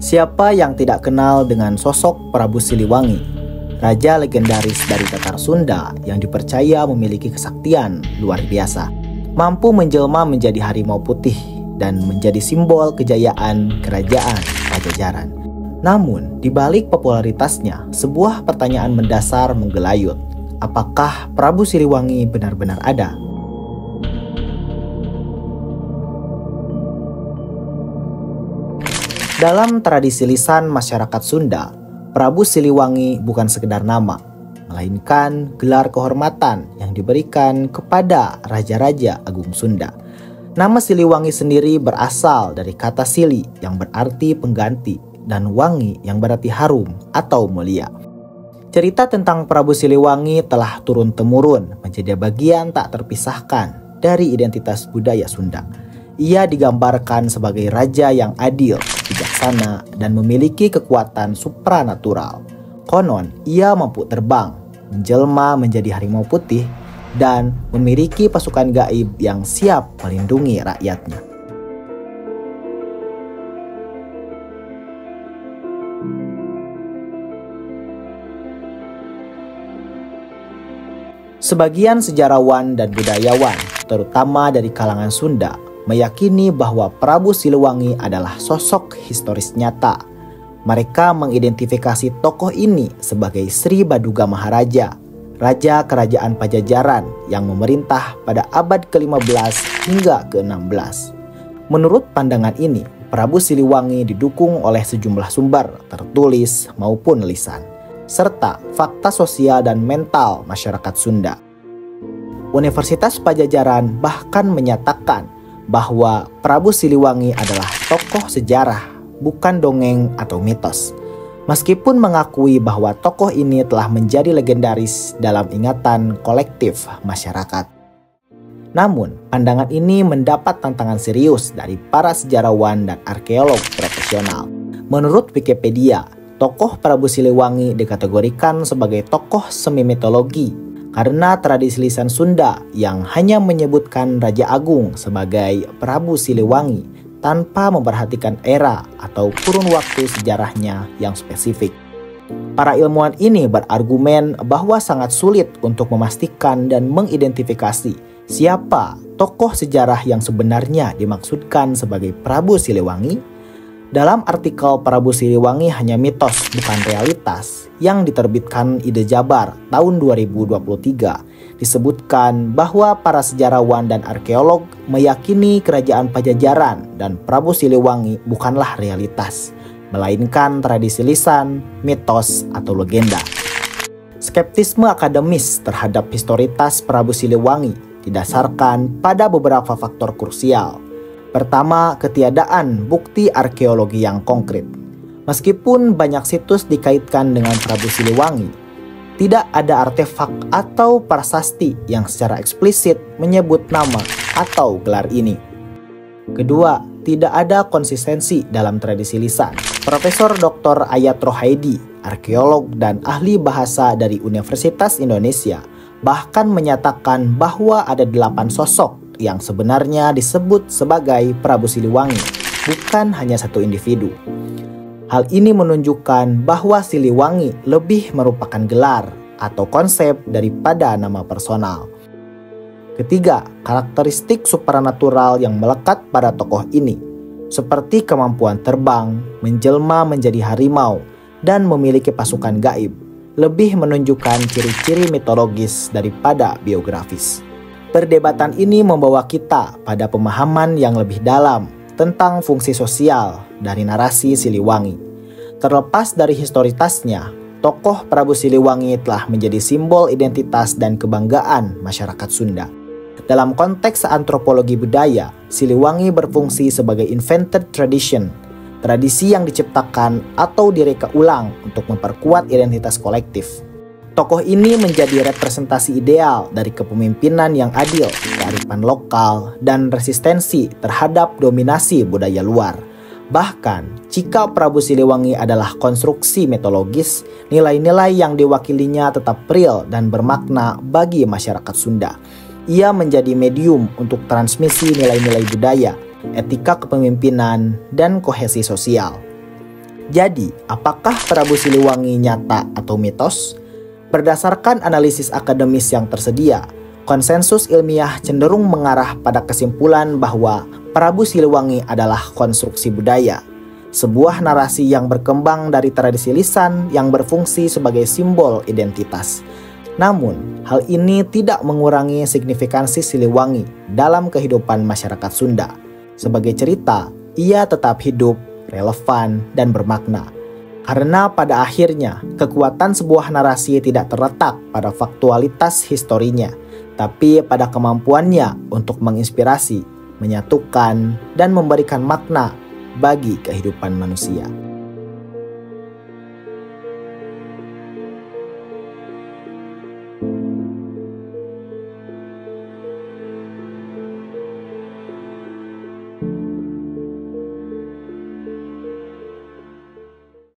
Siapa yang tidak kenal dengan sosok Prabu Siliwangi, raja legendaris dari Tatar Sunda yang dipercaya memiliki kesaktian luar biasa, mampu menjelma menjadi harimau putih dan menjadi simbol kejayaan kerajaan Pajajaran. Namun, di balik popularitasnya, sebuah pertanyaan mendasar menggelayut. Apakah Prabu Siliwangi benar-benar ada? Dalam tradisi lisan masyarakat Sunda, Prabu Siliwangi bukan sekedar nama, melainkan gelar kehormatan yang diberikan kepada Raja-Raja Agung Sunda. Nama Siliwangi sendiri berasal dari kata sili yang berarti pengganti dan wangi yang berarti harum atau mulia. Cerita tentang Prabu Siliwangi telah turun-temurun menjadi bagian tak terpisahkan dari identitas budaya Sunda. Ia digambarkan sebagai raja yang adil, bijaksana, dan memiliki kekuatan supranatural. Konon, ia mampu terbang, menjelma menjadi harimau putih, dan memiliki pasukan gaib yang siap melindungi rakyatnya. Sebagian sejarawan dan budayawan, terutama dari kalangan Sunda, meyakini bahwa Prabu Siliwangi adalah sosok historis nyata. Mereka mengidentifikasi tokoh ini sebagai Sri Baduga Maharaja, raja kerajaan Pajajaran yang memerintah pada abad ke-15 hingga ke-16. Menurut pandangan ini, Prabu Siliwangi didukung oleh sejumlah sumber tertulis maupun lisan, serta fakta sosial dan mental masyarakat Sunda. Universitas Pajajaran bahkan menyatakan bahwa Prabu Siliwangi adalah tokoh sejarah, bukan dongeng atau mitos. Meskipun mengakui bahwa tokoh ini telah menjadi legendaris dalam ingatan kolektif masyarakat. Namun, pandangan ini mendapat tantangan serius dari para sejarawan dan arkeolog profesional. Menurut Wikipedia, tokoh Prabu Siliwangi dikategorikan sebagai tokoh semi mitologi karena tradisi lisan Sunda yang hanya menyebutkan Raja Agung sebagai Prabu Siliwangi tanpa memperhatikan era atau kurun waktu sejarahnya yang spesifik. Para ilmuwan ini berargumen bahwa sangat sulit untuk memastikan dan mengidentifikasi siapa tokoh sejarah yang sebenarnya dimaksudkan sebagai Prabu Siliwangi. Dalam artikel Prabu Siliwangi hanya mitos bukan realitas yang diterbitkan Ide Jabar tahun 2023, disebutkan bahwa para sejarawan dan arkeolog meyakini kerajaan Pajajaran dan Prabu Siliwangi bukanlah realitas, melainkan tradisi lisan, mitos, atau legenda. Skeptisme akademis terhadap historitas Prabu Siliwangi didasarkan pada beberapa faktor krusial. Pertama, ketiadaan bukti arkeologi yang konkret. Meskipun banyak situs dikaitkan dengan Prabu Siliwangi, tidak ada artefak atau prasasti yang secara eksplisit menyebut nama atau gelar ini. Kedua, tidak ada konsistensi dalam tradisi lisan. Profesor Dr. Ayat Rohaidi, arkeolog dan ahli bahasa dari Universitas Indonesia, bahkan menyatakan bahwa ada 8 sosok yang sebenarnya disebut sebagai Prabu Siliwangi, bukan hanya satu individu. Hal ini menunjukkan bahwa Siliwangi lebih merupakan gelar atau konsep daripada nama personal. Ketiga, karakteristik supranatural yang melekat pada tokoh ini, seperti kemampuan terbang, menjelma menjadi harimau, dan memiliki pasukan gaib, lebih menunjukkan ciri-ciri mitologis daripada biografis. Perdebatan ini membawa kita pada pemahaman yang lebih dalam tentang fungsi sosial dari narasi Siliwangi. Terlepas dari historitasnya, tokoh Prabu Siliwangi telah menjadi simbol identitas dan kebanggaan masyarakat Sunda. Dalam konteks antropologi budaya, Siliwangi berfungsi sebagai invented tradition, tradisi yang diciptakan atau direka ulang untuk memperkuat identitas kolektif. Tokoh ini menjadi representasi ideal dari kepemimpinan yang adil, kearifan lokal, dan resistensi terhadap dominasi budaya luar. Bahkan, jika Prabu Siliwangi adalah konstruksi mitologis, nilai-nilai yang diwakilinya tetap real dan bermakna bagi masyarakat Sunda. Ia menjadi medium untuk transmisi nilai-nilai budaya, etika kepemimpinan, dan kohesi sosial. Jadi, apakah Prabu Siliwangi nyata atau mitos? Berdasarkan analisis akademis yang tersedia, konsensus ilmiah cenderung mengarah pada kesimpulan bahwa Prabu Siliwangi adalah konstruksi budaya, sebuah narasi yang berkembang dari tradisi lisan yang berfungsi sebagai simbol identitas. Namun, hal ini tidak mengurangi signifikansi Siliwangi dalam kehidupan masyarakat Sunda. Sebagai cerita, ia tetap hidup, relevan, dan bermakna. Karena pada akhirnya, kekuatan sebuah narasi tidak terletak pada faktualitas historinya, tapi pada kemampuannya untuk menginspirasi, menyatukan, dan memberikan makna bagi kehidupan manusia.